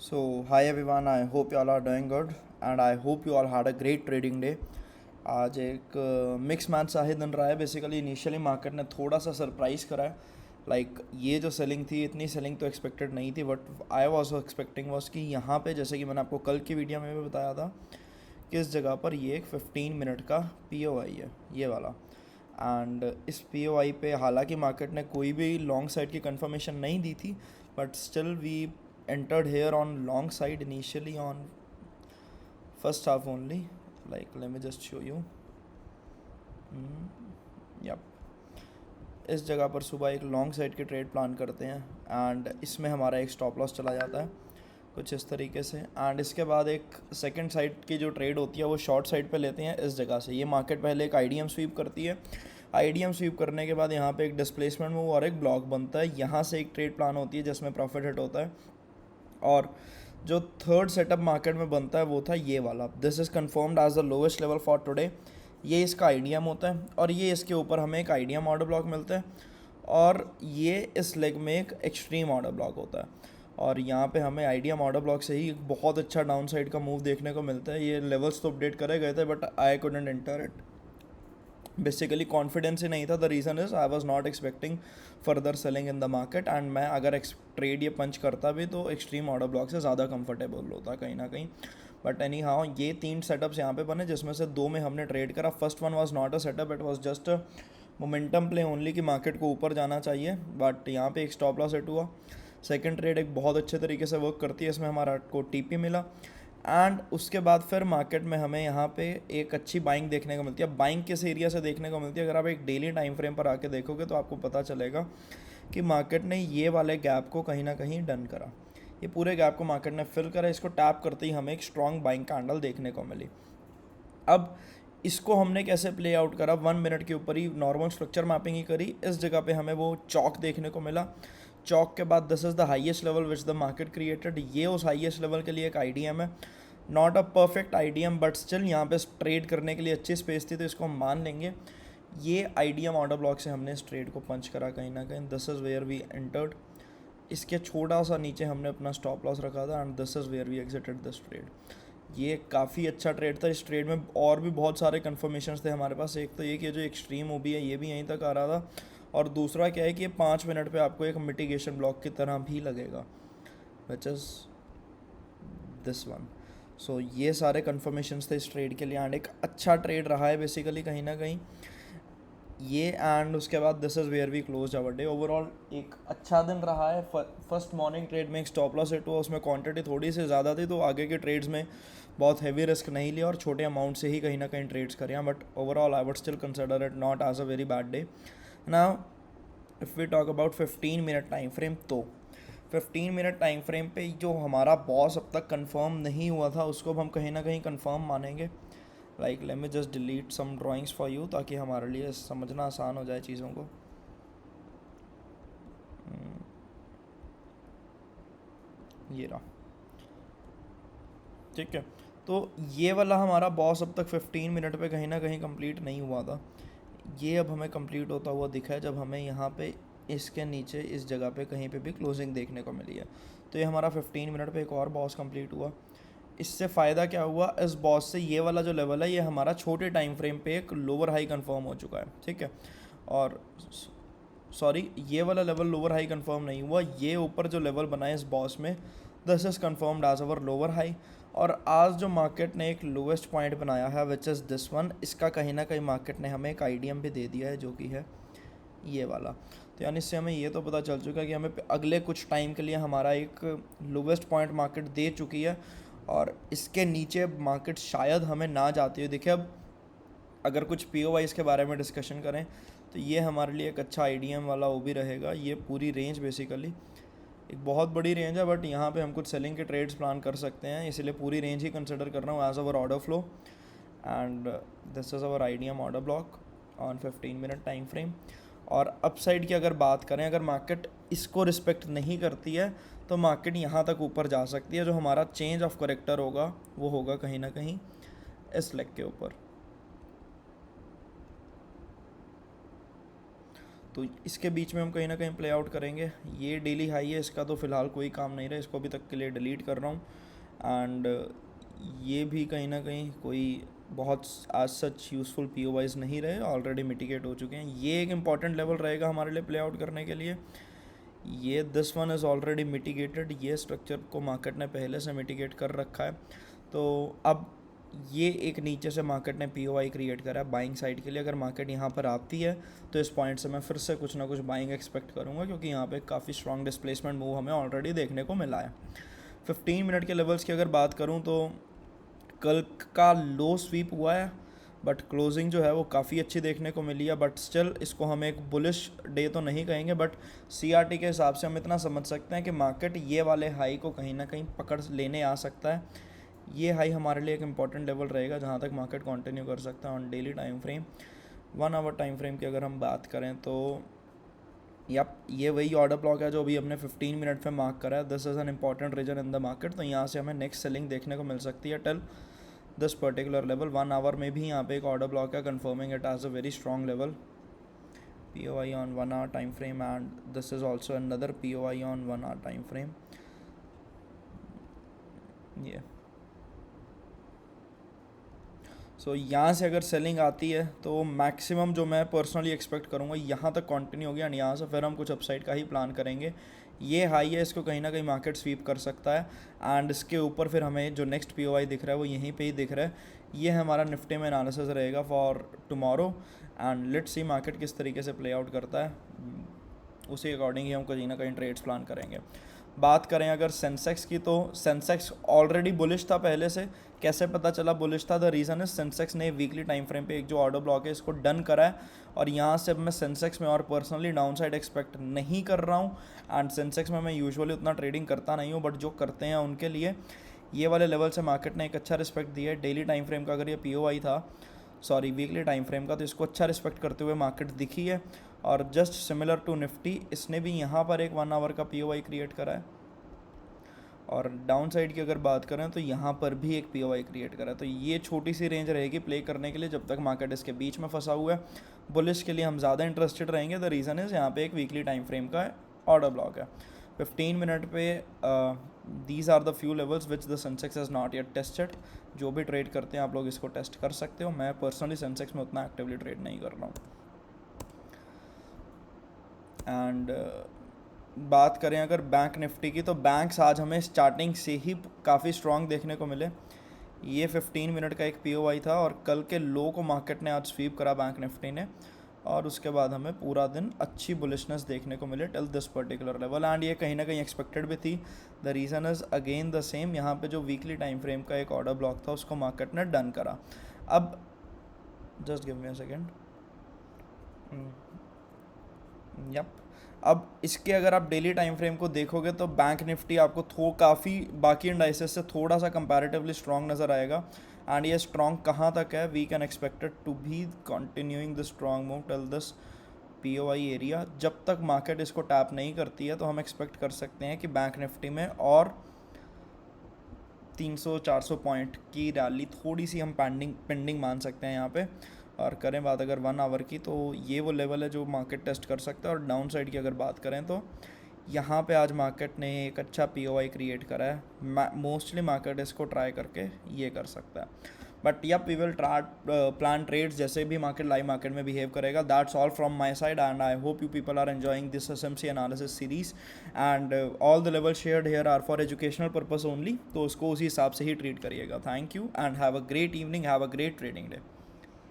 So, hi everyone, I hope you all are doing good and I hope you all had a great trading day. आज एक mix match सा ही दिन रहा है. Basically initially market ने थोड़ा सा सरप्राइज करा है. ये जो सेलिंग थी, इतनी सेलिंग तो एक्सपेक्टेड नहीं थी. But I was expecting was कि यहाँ पे, जैसे कि मैंने आपको कल की वीडियो में भी बताया था, कि इस जगह पर ये एक 15 मिनट का POI है, ये वाला. एंड इस POI पे हालांकि मार्केट ने कोई भी लॉन्ग साइड की कंफर्मेशन नहीं दी थी, but still we entered here on long side initially on first half only. Let me just show you. Yep. इस जगह पर सुबह एक लॉन्ग साइड की ट्रेड प्लान करते हैं एंड इसमें हमारा एक स्टॉप लॉस चला जाता है कुछ इस तरीके से. एंड इसके बाद एक सेकंड साइड की जो ट्रेड होती है वो शॉर्ट साइड पे लेते हैं इस जगह से. ये मार्केट पहले एक IDM स्वीप करती है. IDM स्वीप करने के बाद यहाँ पे एक डिस्प्लेसमेंट मूव और एक ब्लॉक बनता है. यहाँ से एक ट्रेड प्लान होती है जिसमें प्रॉफिट हिट होता है. और जो थर्ड सेटअप मार्केट में बनता है वो था ये वाला. This is confirmed as the lowest level for today. ये इसका IDM होता है और ये इसके ऊपर हमें एक IDM ऑर्डर ब्लॉक मिलता है और ये इस लेग में एक एक्सट्रीम ऑर्डर ब्लॉक होता है. और यहाँ पे हमें IDM ऑर्डर ब्लॉक से ही एक बहुत अच्छा डाउन साइड का मूव देखने को मिलता है. ये लेवल्स तो अपडेट करे गए थे but I couldn't enter it. Basically confidence ही नहीं था. The reason is I was not expecting further selling in the market. And मैं अगर ट्रेड ये पंच करता भी तो एक्सट्रीम ऑर्डर ब्लॉक से ज़्यादा कंफर्टेबल होता कहीं ना कहीं. बट एनी हाउ ये 3 सेटअप्स यहाँ पे बने जिसमें से 2 में हमने ट्रेड करा. First one was not a setup, it was just momentum play only कि मार्केट को ऊपर जाना चाहिए. बट यहाँ पे एक स्टॉप लॉस हिट हुआ. सेकंड ट्रेड एक बहुत अच्छे तरीके से वर्क करती है. इसमें हमारा को TP मिला एंड उसके बाद फिर मार्केट में हमें यहाँ पे एक अच्छी बाइंग देखने को मिलती है. बाइंग किस एरिया से देखने को मिलती है, अगर आप एक डेली टाइम फ्रेम पर आके देखोगे तो आपको पता चलेगा कि मार्केट ने ये वाले गैप को कहीं ना कहीं डन करा. ये पूरे गैप को मार्केट ने फिल करा. इसको टैप करते ही हमें एक स्ट्रॉन्ग बाइंग कैंडल देखने को मिली. अब इसको हमने कैसे प्ले आउट करा, 1 मिनट के ऊपर ही नॉर्मल स्ट्रक्चर मैपिंग ही करी. इस जगह पे हमें वो चौक देखने को मिला. चौक के बाद this is the highest level which the market created. ये उस हाईएस्ट लेवल के लिए एक IDM है. Not a perfect IDM but still यहाँ पे ट्रेड करने के लिए अच्छी स्पेस थी तो इसको हम मान लेंगे. ये IDM ऑर्डर ब्लॉक से हमने इस ट्रेड को पंच करा कहीं ना कहीं. This is where we entered. इसके छोटा सा नीचे हमने अपना स्टॉप लॉस रखा था and this is where we exited this trade. ये काफ़ी अच्छा ट्रेड था. इस ट्रेड में और भी बहुत सारे कन्फर्मेशंस थे हमारे पास. एक तो ये कि जो एक्सट्रीम OB है ये भी यहीं तक आ रहा था और दूसरा क्या है कि ये 5 मिनट पे आपको एक मिटिगेशन ब्लॉक की तरह भी लगेगा विच इज़ दिस वन. सो ये सारे कन्फर्मेशंस थे इस ट्रेड के लिए एंड एक अच्छा ट्रेड रहा है बेसिकली कहीं ना कहीं ये. एंड उसके बाद this is where we close our day. Overall एक अच्छा दिन रहा है. फर्स्ट मॉर्निंग ट्रेड में एक स्टॉप लॉस हिट हुआ. उसमें क्वांटिटी थोड़ी सी ज़्यादा थी तो आगे के ट्रेड्स में बहुत हैवी रिस्क नहीं लिया और छोटे अमाउंट से ही कहीं ना कहीं ट्रेड्स करें. But overall I would still consider it not as a very bad day. Now if we talk about 15 minute time frame, तो 15 मिनट टाइम फ्रेम पे जो हमारा बॉस अब तक कंफर्म नहीं हुआ था उसको हम कहीं ना कहीं कंफर्म मानेंगे. Let me just delete some drawings for you ताकि हमारे लिए समझना आसान हो जाए चीज़ों को. ये रहा, ठीक है. तो ये वाला हमारा बॉस अब तक 15 मिनट पे कहीं ना कहीं कंप्लीट नहीं हुआ था. ये अब हमें कंप्लीट होता हुआ दिखा है जब हमें यहाँ पे इसके नीचे इस जगह पे कहीं पे भी क्लोजिंग देखने को मिली है. तो ये हमारा 15 मिनट पे एक और बॉस कंप्लीट हुआ. इससे फ़ायदा क्या हुआ, इस बॉस से ये वाला जो लेवल है ये हमारा छोटे टाइम फ्रेम पे एक लोअर हाई कंफर्म हो चुका है, ठीक है. और सॉरी, ये वाला लेवल लोअर हाई कंफर्म नहीं हुआ. ये ऊपर जो लेवल बना है इस बॉस में, this is confirmed as our lower high. और आज जो मार्केट ने एक लोवेस्ट पॉइंट बनाया है विच इज़ दिस वन, इसका कहीं ना कहीं मार्केट ने हमें एक IDM भी दे दिया है जो कि है ये वाला. तो यानी इससे हमें ये तो पता चल चुका है कि हमें अगले कुछ टाइम के लिए हमारा एक लोवेस्ट पॉइंट मार्केट दे चुकी है और इसके नीचे मार्केट शायद हमें ना जाती हुई दिखे. अब अगर कुछ POIs के बारे में डिस्कशन करें तो ये हमारे लिए एक अच्छा IDM वाला वो भी रहेगा. ये पूरी रेंज बेसिकली एक बहुत बड़ी रेंज है बट यहाँ पे हम कुछ सेलिंग के ट्रेड्स प्लान कर सकते हैं, इसलिए पूरी रेंज ही कंसिडर कर रहा हूँ as our order flow. And this is our IDM order block on 15 minute time frame. और अपसाइड की अगर बात करें, अगर मार्केट इसको रिस्पेक्ट नहीं करती है तो मार्केट यहाँ तक ऊपर जा सकती है. जो हमारा चेंज ऑफ करेक्टर होगा वो होगा कहीं ना कहीं इस लेग के ऊपर. तो इसके बीच में हम कहीं ना कहीं प्ले आउट करेंगे। ये डेली हाई है, इसका तो फ़िलहाल कोई काम नहीं रहा, इसको अभी तक के लिए डिलीट कर रहा हूँ। एंड ये भी कहीं ना कहीं कोई बहुत आज सच यूज़फुल POIs नहीं रहे, ऑलरेडी मिटिगेट हो चुके हैं। ये एक इम्पॉर्टेंट लेवल रहेगा हमारे लिए प्ले आउट करने के लिए। ये this one is already mitigated, ये स्ट्रक्चर को मार्केट ने पहले से मिटिगेट कर रखा है। तो अब ये एक नीचे से मार्केट ने POI क्रिएट करा है बाइंग साइड के लिए। अगर मार्केट यहाँ पर आती है तो इस पॉइंट से मैं फिर से कुछ ना कुछ बाइंग एक्सपेक्ट करूँगा, क्योंकि यहाँ पे काफ़ी स्ट्रॉन्ग डिस्प्लेसमेंट मूव हमें ऑलरेडी देखने को मिला है। 15 मिनट के लेवल्स की अगर बात करूँ तो कल का लो स्वीप हुआ है, बट क्लोजिंग जो है वो काफ़ी अच्छी देखने को मिली है। बट स्टिल इसको हम एक बुलिश डे तो नहीं कहेंगे, बट CRT के हिसाब से हम इतना समझ सकते हैं कि मार्केट ये वाले हाई को कहीं ना कहीं पकड़ लेने आ सकता है। ये हाई हमारे लिए एक इम्पॉर्टेंट लेवल रहेगा जहाँ तक मार्केट कंटिन्यू कर सकता है on daily time frame. 1 hour time frame की अगर हम बात करें तो ये वही ऑर्डर ब्लॉक है जो अभी हमने 15 मिनट पे मार्क करा है। This is an important region in the market. तो यहाँ से हमें नेक्स्ट सेलिंग देखने को मिल सकती है till this particular level. 1 hour में भी यहाँ पे एक ऑर्डर ब्लॉक है, confirming it as a very strong level. POI on 1 hour time frame, and this is also another POI on 1 hour time frame. Yeah. सो यहाँ से अगर सेलिंग आती है तो मैक्सिमम जो मैं पर्सनली एक्सपेक्ट करूँगा यहाँ तक कंटिन्यू होगी, एंड यहाँ से फिर हम कुछ अपसाइड का ही प्लान करेंगे। ये हाई है, इसको कहीं ना कहीं मार्केट स्वीप कर सकता है, एंड इसके ऊपर फिर हमें जो नेक्स्ट POI दिख रहा है वो यहीं पे ही दिख रहा है। ये हमारा निफ्टी में एनालिसिस रहेगा for tomorrow, and let's see market किस तरीके से प्ले आउट करता है, उसी अकॉर्डिंग ही हम कहीं ना कहीं ट्रेड्स प्लान करेंगे। बात करें अगर सेंसेक्स की, तो सेंसेक्स ऑलरेडी बुलिश था पहले से। कैसे पता चला बुलिश था? द रीज़न इज सेंसेक्स ने वीकली टाइम फ्रेम पे एक जो ऑर्डर ब्लॉक है इसको डन करा है, और यहाँ से अब मैं सेंसेक्स में और पर्सनली डाउन साइड एक्सपेक्ट नहीं कर रहा हूँ। एंड सेंसेक्स में मैं यूजुअली उतना ट्रेडिंग करता नहीं हूँ, बट जो करते हैं उनके लिए ये वाले लेवल से मार्केट ने एक अच्छा रिस्पेक्ट दिया है। डेली टाइम फ्रेम का अगर ये POI था, सॉरी वीकली टाइम फ्रेम का, तो इसको अच्छा रिस्पेक्ट करते हुए मार्केट दिखी है। और जस्ट सिमिलर टू निफ्टी, इसने भी यहाँ पर एक 1 आवर का POI क्रिएट करा है, और डाउन साइड की अगर बात करें तो यहाँ पर भी एक POI क्रिएट करा है। तो ये छोटी सी रेंज रहेगी प्ले करने के लिए जब तक मार्केट इसके बीच में फंसा हुआ है। बुलिश के लिए हम ज़्यादा इंटरेस्टेड रहेंगे। द रीज़न इज़ यहाँ पे एक वीकली टाइम फ्रेम का ऑर्डर ब्लॉक है 15 मिनट पे। These are the few levels which the Sensex has not yet tested. जो भी ट्रेड करते हैं आप लोग इसको टेस्ट कर सकते हो। मैं पर्सनली सेंसेक्स में उतना एक्टिवली ट्रेड नहीं कर रहा हूँ। एंड बात करें अगर बैंक निफ्टी की, तो बैंक्स आज हमें स्टार्टिंग से ही काफ़ी स्ट्रॉन्ग देखने को मिले। ये 15 मिनट का एक POI था, और कल के लो को मार्केट ने आज स्वीप करा बैंक निफ्टी ने, और उसके बाद हमें पूरा दिन अच्छी बुलिशनेस देखने को मिले till this particular level. And ये कहीं ना कहीं एक्सपेक्टेड भी थी। The reason is again the same, यहाँ पे जो वीकली टाइम फ्रेम का एक ऑर्डर ब्लॉक था उसको मार्केट ने डन करा। अब just give me a second. Yup, अब इसके अगर आप डेली टाइम फ्रेम को देखोगे तो बैंक निफ्टी आपको काफ़ी बाकी इंडाइसेस से थोड़ा सा कंपैरेटिवली स्ट्रॉन्ग नज़र आएगा। एंड ये स्ट्रॉन्ग कहाँ तक है? We can expected to be continuing the strong move till this POI area. जब तक मार्केट इसको टैप नहीं करती है तो हम एक्सपेक्ट कर सकते हैं कि बैंक निफ्टी में और 300-400 पॉइंट की रैली थोड़ी सी हम पेंडिंग मान सकते हैं यहाँ पे। और करें बात अगर 1 आवर की, तो ये वो लेवल है जो मार्केट टेस्ट कर सकता है। और डाउन साइड की अगर बात करें तो यहाँ पे आज मार्केट ने एक अच्छा POI क्रिएट करा है। मोस्टली मार्केट इसको ट्राई करके ये कर सकता है। But yup, we will plan trades जैसे भी मार्केट लाइव मार्केट में बिहेव करेगा। That's all from my side, and I hope you people are enjoying this SMC analysis series, and all the level shared here are for educational purpose only. तो उसको उसी हिसाब से ही treat करिएगा। Thank you and have a great evening, have a great trading day.